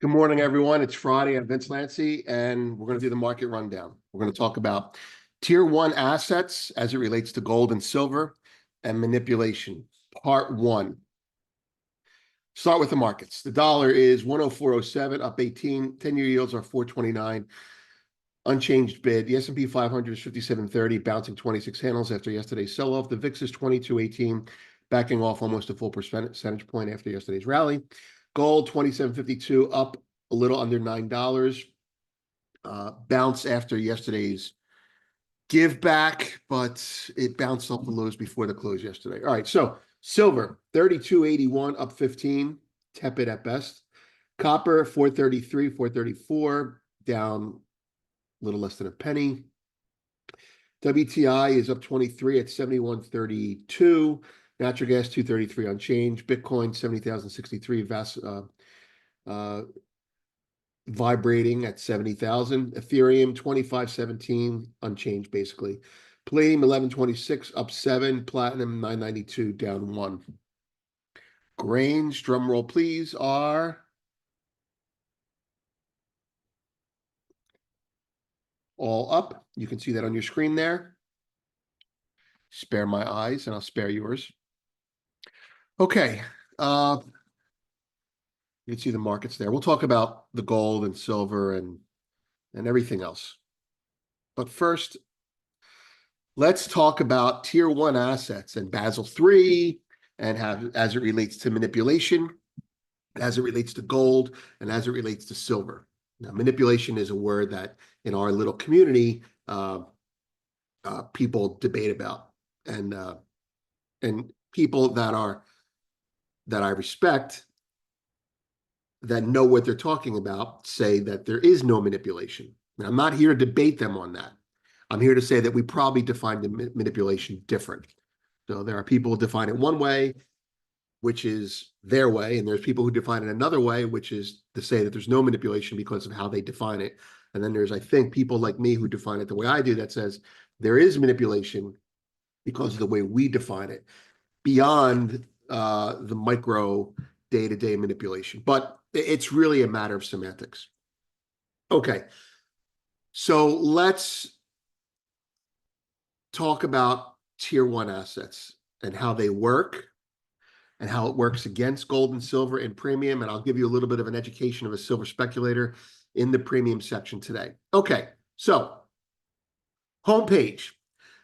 Good morning, everyone. It's Friday. I'm Vince Lancy, and we're going to do the market rundown. We're going to talk about tier one assets as it relates to gold and silver and manipulation. Part one. Start with the markets. The dollar is 104.07, up 18. 10-year yields are 4.29. Unchanged bid. The S&P 500 is 57.30, bouncing 26 handles after yesterday's sell-off. The VIX is 22.18, backing off almost a full percentage point after yesterday's rally. Gold 27.52, up a little under $9. Bounce after yesterday's give back, but it bounced off the lows before the close yesterday. All right, so silver 32.81, up 15, tepid at best. Copper 433, 434, down a little less than a penny. WTI is up 23 at 71.32. Natural gas 233 unchanged. Bitcoin 70,063. Vibrating at 70,000. Ethereum 25.17 unchanged basically. Palladium 11.26 up 7. Platinum 9.92 down 1. Grains, drum roll please, are all up. You can see that on your screen there. Spare my eyes and I'll spare yours. Okay. You can see the markets there. We'll talk about the gold and silver and everything else. But first, let's talk about tier one assets and Basel III and as it relates to manipulation, as it relates to gold, and as it relates to silver. Now, manipulation is a word that in our little community, people debate about, and people that I respect that know what they're talking about say that there is no manipulation. Now, I'm not here to debate them on that. I'm here to say that we probably define the manipulation different. So there are people who define it one way, which is their way, and there's people who define it another way, which is to say that there's no manipulation because of how they define it. And then there's, I think, people like me who define it the way I do that says there is manipulation because of the way we define it, beyond the micro day-to-day manipulation. But it's really a matter of semantics. Okay, so let's talk about tier one assets and how they work and how it works against gold and silver and premium. And I'll give you a little bit of an education of a silver speculator in the premium section today. Okay, so homepage.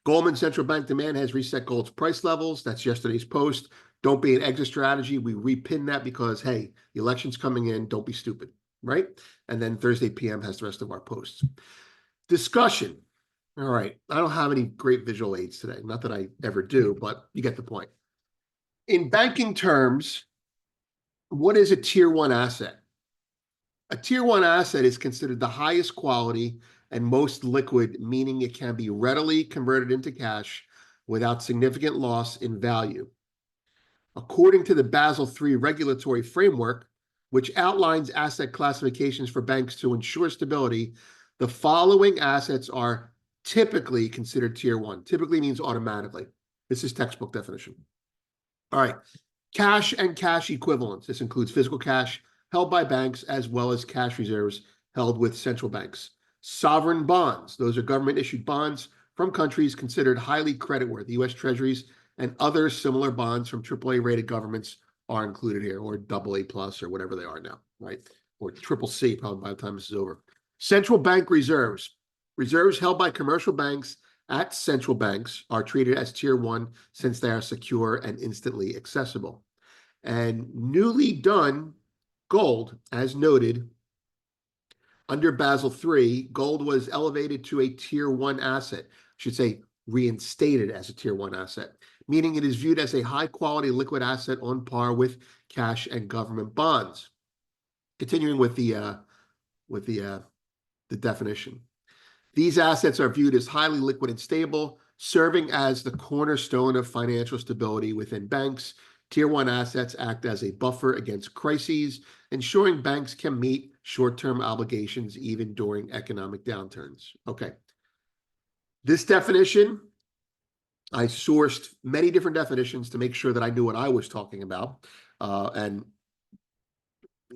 Goldman Central Bank demand has reset gold's price levels. That's yesterday's post. Don't be an exit strategy. We repin that because, hey, the election's coming in. Don't be stupid, right? And then Thursday PM has the rest of our posts. Discussion. All right. I don't have any great visual aids today. Not that I ever do, but you get the point. In banking terms, what is a tier one asset? A tier one asset is considered the highest quality and most liquid, meaning it can be readily converted into cash without significant loss in value. According to the Basel III regulatory framework, which outlines asset classifications for banks to ensure stability, the following assets are typically considered tier one. Typically means automatically. This is textbook definition. All right. Cash and cash equivalents. This includes physical cash held by banks as well as cash reserves held with central banks. Sovereign bonds. Those are government-issued bonds from countries considered highly creditworthy. U.S. Treasuries and other similar bonds from AAA-rated governments are included here, or AA plus, or whatever they are now, right? Or CCC, probably by the time this is over. Central bank reserves. Reserves held by commercial banks at central banks are treated as tier one since they are secure and instantly accessible. And newly done gold, as noted, under Basel III, gold was elevated to a tier one asset. I should say reinstated as a tier one asset, meaning it is viewed as a high quality liquid asset on par with cash and government bonds. Continuing with the definition. These assets are viewed as highly liquid and stable, serving as the cornerstone of financial stability within banks. Tier one assets act as a buffer against crises, ensuring banks can meet short-term obligations even during economic downturns. Okay. This definition, I sourced many different definitions to make sure that I knew what I was talking about. And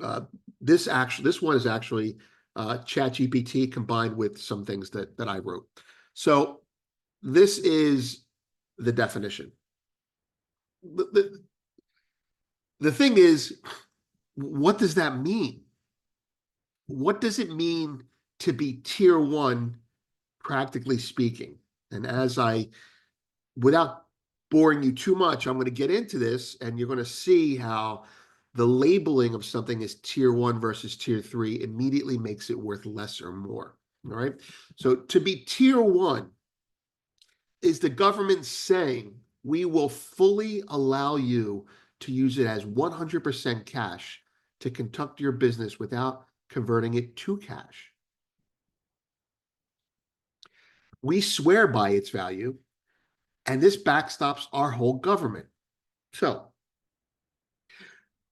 Uh, this one is actually ChatGPT combined with some things that I wrote. So this is the definition. The, the, the thing is, what does that mean? What does it mean to be tier one, practically speaking? And without boring you too much, I'm going to get into this, and you're going to see how the labeling of something as tier one versus tier three immediately makes it worth less or more. All right. So to be tier one is the government saying we will fully allow you to use it as 100% cash to conduct your business without converting it to cash. We swear by its value, and this backstops our whole government. So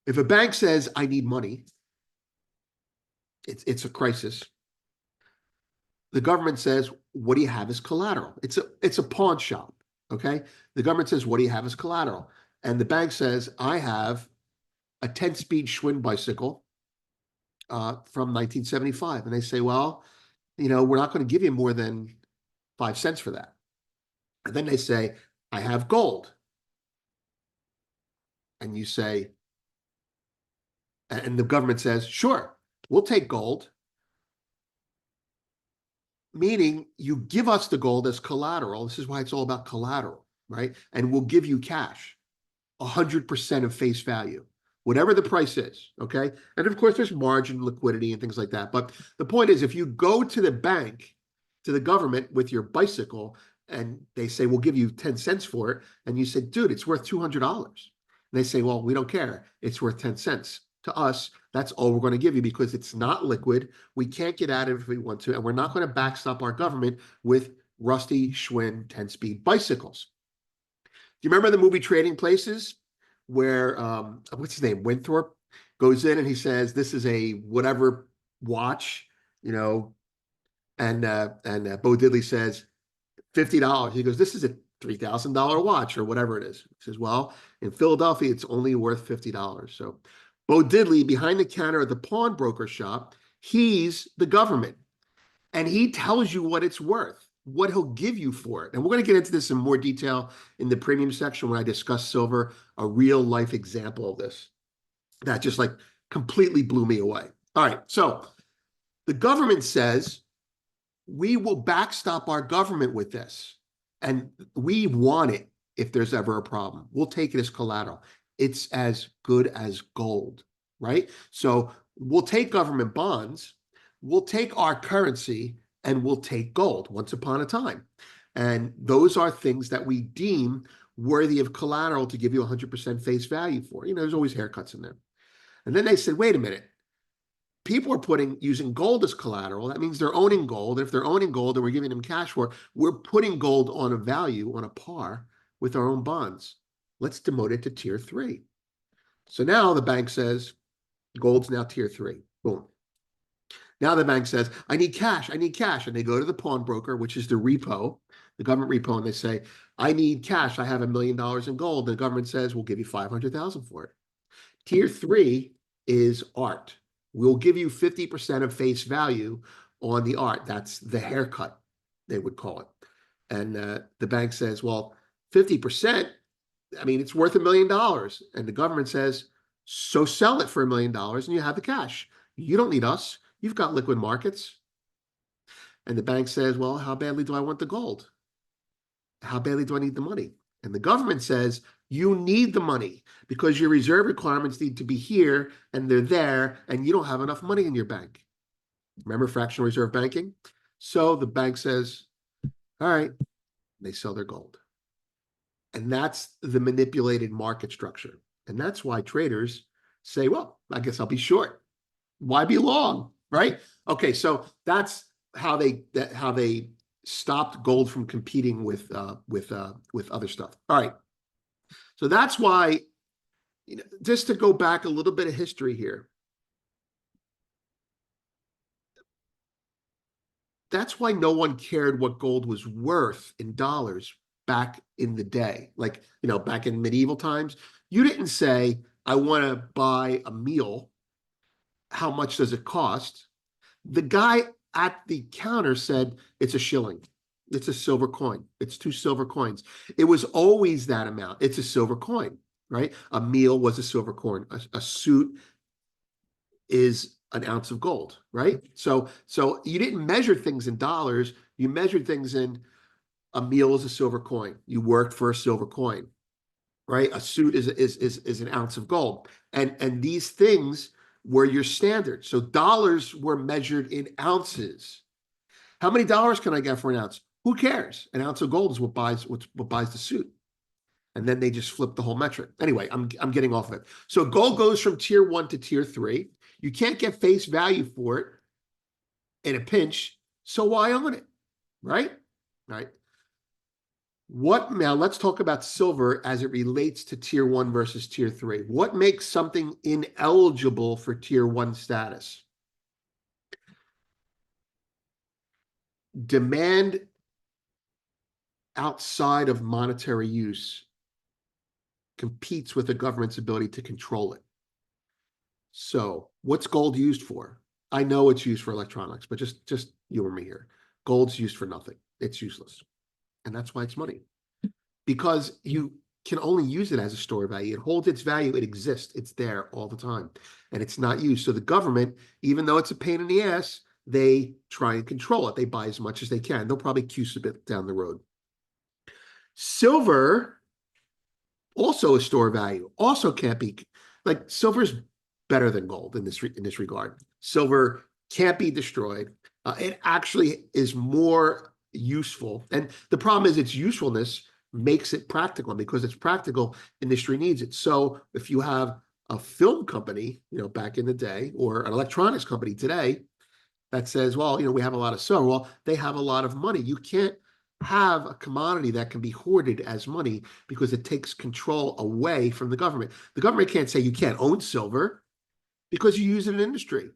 if a bank says, I need money, it's a crisis. The government says, what do you have as collateral? It's a pawn shop. Okay. The government says, what do you have as collateral? And the bank says, I have a 10-speed Schwinn bicycle from 1975. And they say, well, we're not going to give you more than 5 cents for that. And then they say, I have gold. And you say, and the government says, sure, we'll take gold, meaning you give us the gold as collateral. This is why it's all about collateral, right? And we'll give you cash, 100% of face value, whatever the price is, okay? And of course, there's margin, liquidity, and things like that. But the point is, if you go to the bank, to the government with your bicycle, and they say, we'll give you 10 cents for it, and you say, dude, it's worth $200. And they say, well, we don't care. It's worth 10 cents. To us, that's all we're going to give you because it's not liquid. We can't get out of it if we want to, and we're not going to backstop our government with rusty Schwinn 10-speed bicycles. Do you remember the movie Trading Places, where what's his name, Winthrop, goes in and he says, "This is a whatever watch," you know, and Bo Diddley says $50. He goes, "This is a $3,000 watch or whatever it is." He says, "Well, in Philadelphia, it's only worth $50." So Bo Diddley, behind the counter at the pawnbroker shop, he's the government, and he tells you what it's worth, what he'll give you for it. And we're going to get into this in more detail in the premium section when I discuss silver, a real life example of this that just like completely blew me away. All right. So the government says we will backstop our government with this, and we want it if there's ever a problem. We'll take it as collateral. It's as good as gold, right? So we'll take government bonds, we'll take our currency, and we'll take gold once upon a time. And those are things that we deem worthy of collateral to give you 100% face value for. There's always haircuts in there. And then they said, wait a minute, people are using gold as collateral. That means they're owning gold. If they're owning gold and we're giving them cash for it, we're putting gold on a value, on a par with our own bonds. Let's demote it to tier three. So now the bank says gold's now tier three. Boom. Now the bank says, I need cash. I need cash. And they go to the pawnbroker, which is the repo, the government repo, and they say, I need cash. I have $1 million in gold. And the government says, we'll give you 500,000 for it. Tier three is art. We'll give you 50% of face value on the art. That's the haircut, they would call it. And the bank says, well, 50%, I mean, it's worth $1 million. And the government says, so sell it for $1 million and you have the cash. You don't need us. You've got liquid markets. And the bank says, well, how badly do I want the gold? How badly do I need the money? And the government says, you need the money because your reserve requirements need to be here and they're there, and you don't have enough money in your bank. Remember fractional reserve banking? So the bank says, all right, they sell their gold. And that's the manipulated market structure. And that's why traders say, well, I guess I'll be short. Why be long, right? Okay, so that's how they stopped gold from competing with other stuff. All right. So that's why, just to go back a little bit of history here, that's why no one cared what gold was worth in dollars back in the day. Like, back in medieval times, you didn't say, I want to buy a meal how much does it cost? The guy at the counter said, it's a shilling. It's a silver coin. It's 2 silver coins. It was always that amount. It's a silver coin, right? A meal was a silver coin. A suit is an ounce of gold, right? So you didn't measure things in dollars. You measured things in a meal is a silver coin. You worked for a silver coin, right? A suit is an ounce of gold. And these things were your standard. So dollars were measured in ounces. How many dollars can I get for an ounce? Who cares? An ounce of gold is what buys the suit. And then they just flip the whole metric. Anyway, I'm getting off of it. So gold goes from tier 1 to tier 3. You can't get face value for it in a pinch. So why own it? Right? Right. Now let's talk about silver as it relates to tier 1 versus tier 3. What makes something ineligible for tier 1 status? Demand outside of monetary use competes with the government's ability to control it. So what's gold used for? I know it's used for electronics, but just humor me here. Gold's used for nothing. It's useless. And that's why it's money. Because you can only use it as a store of value. It holds its value. It exists. It's there all the time. And it's not used. So the government, even though it's a pain in the ass, they try and control it. They buy as much as they can. They'll probably cuse a bit down the road. Silver, also a store of value, also can't be, like, silver's better than gold in this regard. Silver can't be destroyed. It actually is more useful. And the problem is its usefulness makes it practical. And because it's practical, industry needs it. So if you have a film company, back in the day, or an electronics company today that says, well, we have a lot of silver, well, they have a lot of money. You can't have a commodity that can be hoarded as money because it takes control away from the government. The government can't say you can't own silver because you use it in industry.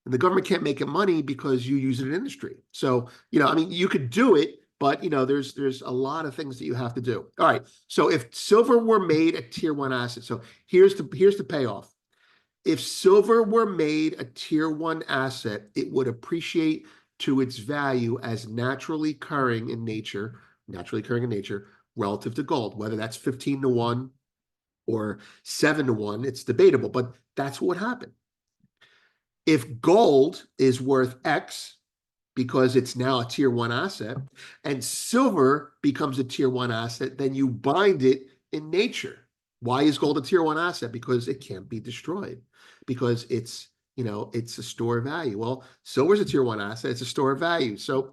And the government can't make it money because you use it in industry. So, you could do it, but there's a lot of things that you have to do. All right. So if silver were made a tier 1 asset, so here's the payoff. If silver were made a tier 1 asset, it would appreciate to its value as naturally occurring in nature relative to gold, whether that's 15 to 1 or 7 to 1, it's debatable, but that's what happened. If gold is worth X because it's now a tier 1 asset and silver becomes a tier 1 asset, then you bind it in nature. Why is gold a tier 1 asset? Because it can't be destroyed, because it's a store of value. Well, silver's a tier 1 asset. It's a store of value. So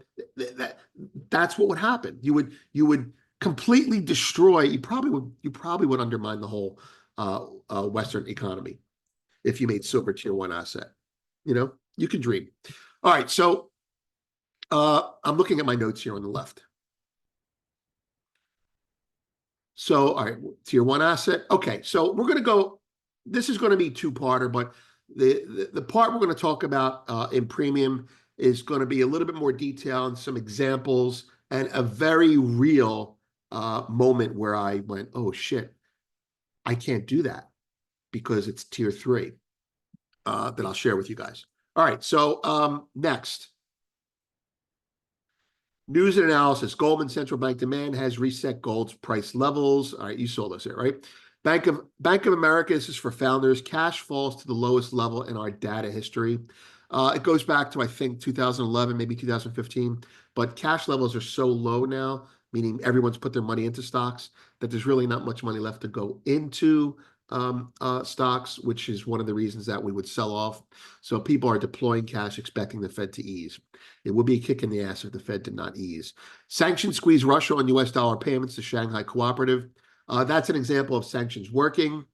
that's what would happen. You would completely destroy. You probably would undermine the whole Western economy if you made silver tier 1 asset. You can dream. All right. So I'm looking at my notes here on the left. So, all right, tier 1 asset. Okay, so we're going to go. This is going to be two-parter, but the part we're going to talk about in premium is going to be a little bit more detail and some examples and a very real moment where I went, oh shit, I can't do that because it's tier 3 that I'll share with you guys. All right, so next. News and analysis. Goldman central bank demand has reset gold's price levels. All right, you saw this here, right? Bank of America, this is for founders. Cash falls to the lowest level in our data history. It goes back to, I think, 2011, maybe 2015. But cash levels are so low now, meaning everyone's put their money into stocks, that there's really not much money left to go into stocks, which is one of the reasons that we would sell off. So people are deploying cash, expecting the Fed to ease. It would be a kick in the ass if the Fed did not ease. Sanctions squeeze Russia on U.S. dollar payments to Shanghai Cooperative. That's an example of sanctions working.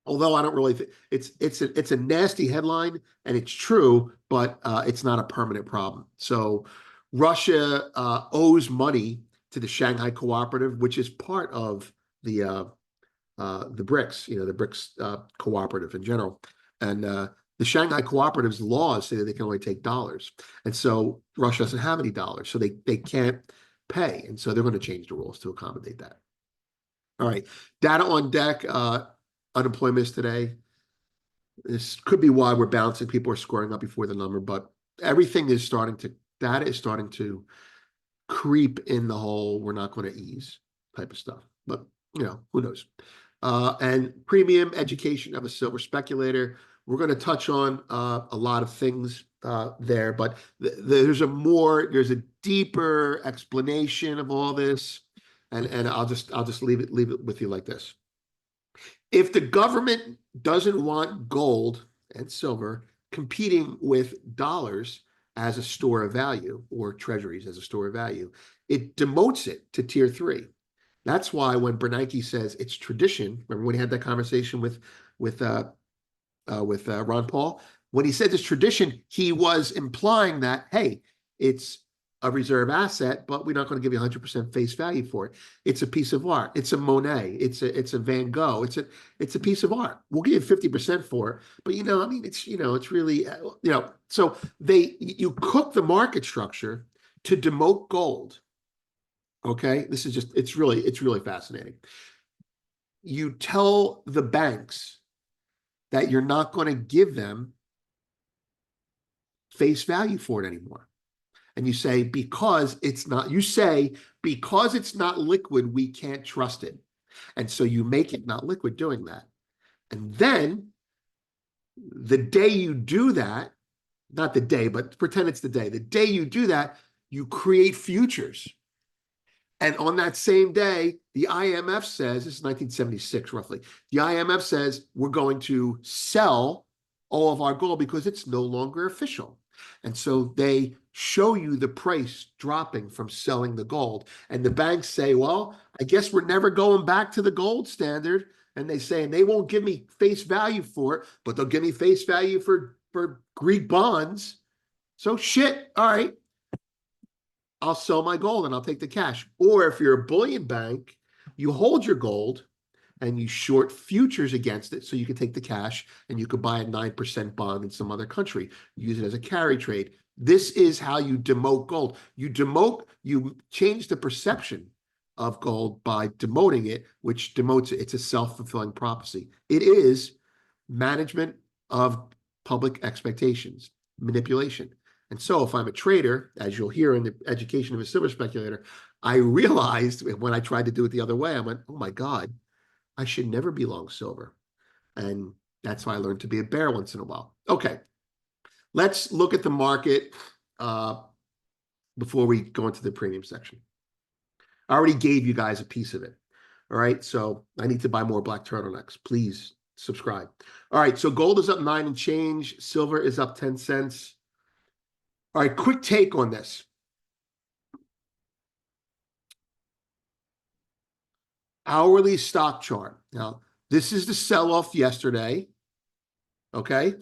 Although I don't really think it's a nasty headline and it's true, but it's not a permanent problem. So Russia owes money to the Shanghai Cooperative, which is part of the BRICS, the BRICS cooperative in general. And the Shanghai Cooperative's laws say that they can only take dollars. And so Russia doesn't have any dollars, so they can't pay. And so they're going to change the rules to accommodate that. All right, data on deck, unemployment is today. This could be why we're bouncing. People are scoring up before the number, but everything is starting to, data is starting to creep in the whole we're not going to ease type of stuff. But, who knows? And premium education of a silver speculator. We're going to touch on a lot of things there, but there's a deeper explanation of all this, and I'll just leave it with you like this. If the government doesn't want gold and silver competing with dollars as a store of value or treasuries as a store of value, it demotes it to tier 3. That's why when Bernanke says it's tradition, remember when he had that conversation with Ron Paul? When he said it's tradition, he was implying that, hey, it's a reserve asset, but we're not going to give you 100% face value for it. It's a piece of art. It's a Monet. It's a Van Gogh. It's a piece of art. We'll give you 50% for it, but I mean, it's really So you cook the market structure to demote gold. Okay, this is just it's really fascinating. You tell the banks that you're not going to give them face value for it anymore. And you say, because it's not liquid, we can't trust it. And so you make it not liquid doing that. And then the day you do that, not the day, but pretend it's the day you do that, you create futures. And on that same day, the IMF says, this is 1976 roughly, the IMF says we're going to sell all of our gold because it's no longer official. And so they show you the price dropping from selling the gold. And the banks say, well, I guess we're never going back to the gold standard. And they say, and they won't give me face value for it, but they'll give me face value for Greek bonds. So shit, all right. I'll sell my gold and I'll take the cash. Or if you're a bullion bank, you hold your gold and you short futures against it so you can take the cash and you could buy a 9% bond in some other country. Use it as a carry trade. This is how you demote gold. You change the perception of gold by demoting it, which demotes it. It's a self-fulfilling prophecy. It is management of public expectations, manipulation. And so if I'm a trader, as you'll hear in the education of a silver speculator, I realized when I tried to do it the other way, I went, oh my God, I should never be long silver. And that's why I learned to be a bear once in a while. Okay, let's look at the market before we go into the premium section. I already gave you guys a piece of it. All right, so I need to buy more black turtlenecks. Please subscribe. All right, so gold is up 9 and change. Silver is up 10 cents. All right, quick take on this. Hourly stock chart. Now, this is the sell-off yesterday. Okay?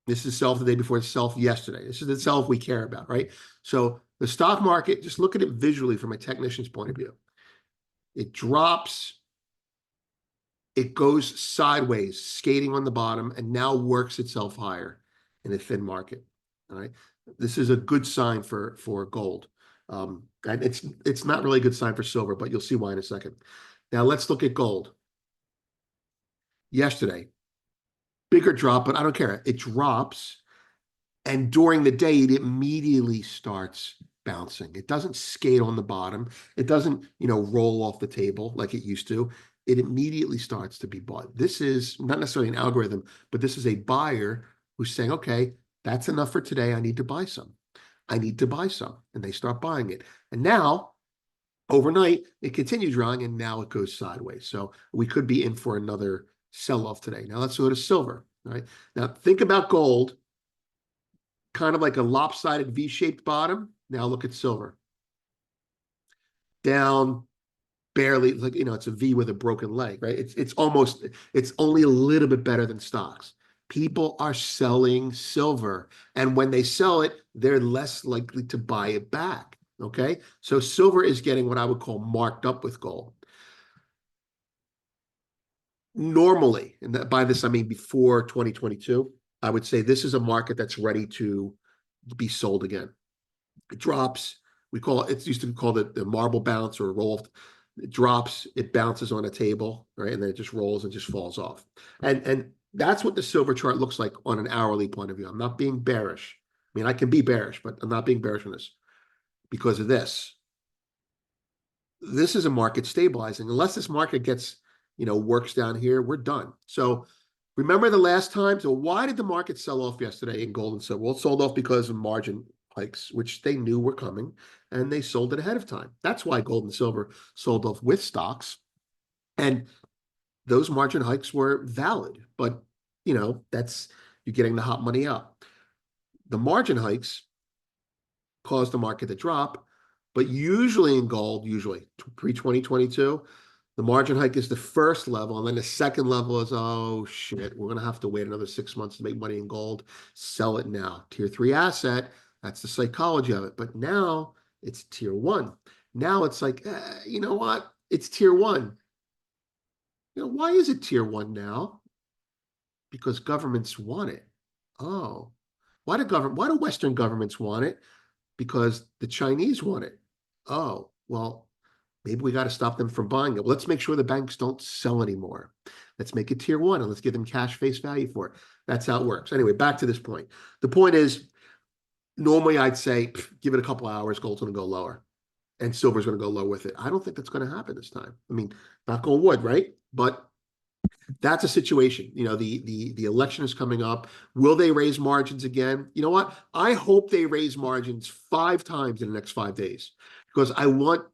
This is sell-off the day before, it's sell-off yesterday. This is the sell-off we care about, right? So the stock market, just look at it visually from a technician's point of view. It drops, it goes sideways, skating on the bottom, and now works itself higher in a thin market. All right? This is a good sign for gold. And it's not really a good sign for silver, but you'll see why in a second. Now let's look at gold. Yesterday, bigger drop, but I don't care. It drops, and during the day, it immediately starts bouncing. It doesn't skate on the bottom. It doesn't, roll off the table like it used to. It immediately starts to be bought. This is not necessarily an algorithm, but this is a buyer who's saying, okay, that's enough for today. I need to buy some. I need to buy some. And they start buying it. And now, overnight, it continues drawing, and now it goes sideways. So we could be in for another sell-off today. Now let's go to silver. All right. Now think about gold, kind of like a lopsided V-shaped bottom. Now look at silver. Down barely, like, it's a V with a broken leg, right? It's only a little bit better than stocks. People are selling silver, and when they sell it, they're less likely to buy it back. Okay, so silver is getting what I would call marked up with gold. Normally, and by this I mean before 2022, I would say this is a market that's ready to be sold again. It drops. It's used to be called the marble bounce or roll. It drops, it bounces on a table, right? And then it just rolls and just falls off. And That's what the silver chart looks like on an hourly point of view. I'm not being bearish. I mean, I can be bearish, but I'm not being bearish on this because of this. This is a market stabilizing. Unless this market gets, works down here, we're done. So remember the last time? So why did the market sell off yesterday in gold and silver? Well, it sold off because of margin hikes, which they knew were coming, and they sold it ahead of time. That's why gold and silver sold off with stocks. And those margin hikes were valid, but that's you're getting the hot money out. The margin hikes caused the market to drop, but usually in gold, usually pre-2022, the margin hike is the first level, and then the second level is, oh shit, we're gonna have to wait another 6 months to make money in gold. Sell it now. Tier 3 asset, that's the psychology of it. But now it's tier 1. Now it's like, you know what? It's tier 1. Why is it tier 1 now? Because governments want it. Oh, why do Western governments want it? Because the Chinese want it. Oh, well, maybe we got to stop them from buying it. Well, let's make sure the banks don't sell anymore. Let's make it tier 1 and let's give them cash face value for it. That's how it works. Anyway, back to this point. The point is, normally I'd say, give it a couple hours, gold's going to go lower and silver's going to go low with it. I don't think that's going to happen this time. I mean, knock on wood, right? But that's a situation. The election is coming up. Will they raise margins again? You know what? I hope they raise margins 5 times in the next 5 days because I want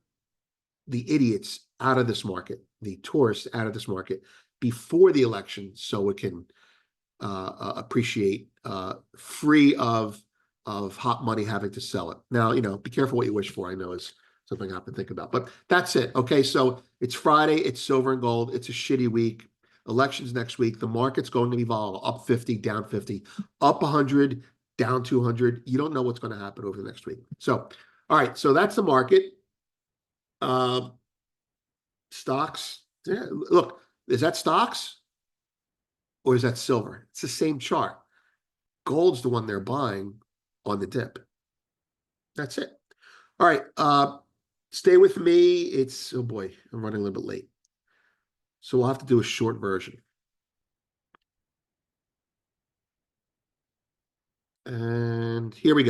the idiots out of this market, the tourists out of this market before the election, so it can appreciate free of hot money having to sell it. Now, be careful what you wish for. I know is something I have to think about, but that's it. Okay, so it's Friday. It's silver and gold. It's a shitty week. Elections next week. The market's going to be volatile. Up 50, down 50, up 100, down 200. You don't know what's going to happen over the next week. So, all right. So that's the market. Uh, Stocks. Yeah, look, is that stocks or is that silver? It's the same chart. Gold's the one they're buying on the dip. That's it. All right. Stay with me. Oh boy, I'm running a little bit late. So we'll have to do a short version. And here we go.